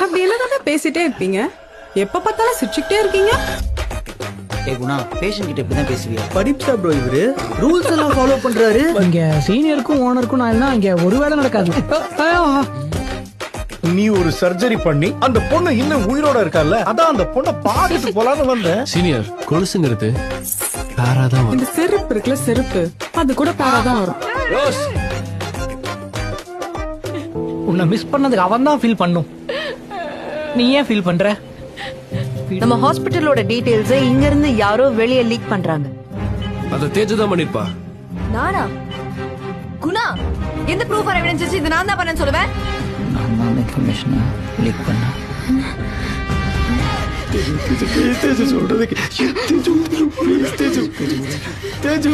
அப்படி என்னதானே பேசிட்டே இருப்பீங்க? எப்ப பார்த்தாலும் சிரிச்சுக்கிட்டே இருக்கீங்க. ஏ குணா, பேஷண்ட் கிட்ட இப்படிதான் பேசுவியா? படிப்ஸா ப்ரோ இவரு ரூல்ஸ் எல்லாம் ஃபாலோ பண்றாரு. இங்க சீனியருக்கும் ஓனருக்கும் நான் எல்லாம் இங்க ஒரு வேலை நடக்காது. நீ ஒரு சர்ஜரி பண்ணி அந்த பொண்ணு இன்னும் உயிரோட இருக்கால, அதான் அந்த பொண்ணை பாத்துட்டு போலான்னு வந்தேன். சீனியர், கொலுசுங்கிறது பேராதான் வரும். இந்த செருப்பு இருக்குல்ல, செருப்பு அது கூட பேராதான் வரும். ரோஸ், உன்னை மிஸ் பண்ணதுக்கு அவன் தான் ஃபீல் பண்ணும். நீ ஏன் ஃபீல் பண்ற? நம்ம ஹாஸ்பிட்டலோட டீடைல்ஸ் இங்க இருந்து யாரோ வெளியே லீக் பண்றாங்க. அத தேஜு தான் பண்ணிருப்பா. நானா? குணா, எந்த ப்ரூஃப் ஆர் எவிடன்ஸ் வச்சு இது நான் தான் பண்ணேன்னு சொல்லுவேன்? நான் தான் இன்ஃபர்மேஷனை லீக் பண்ணேன். தேஜு சொல்றதுக்கு தேஜு, தேஜு, தேஜு.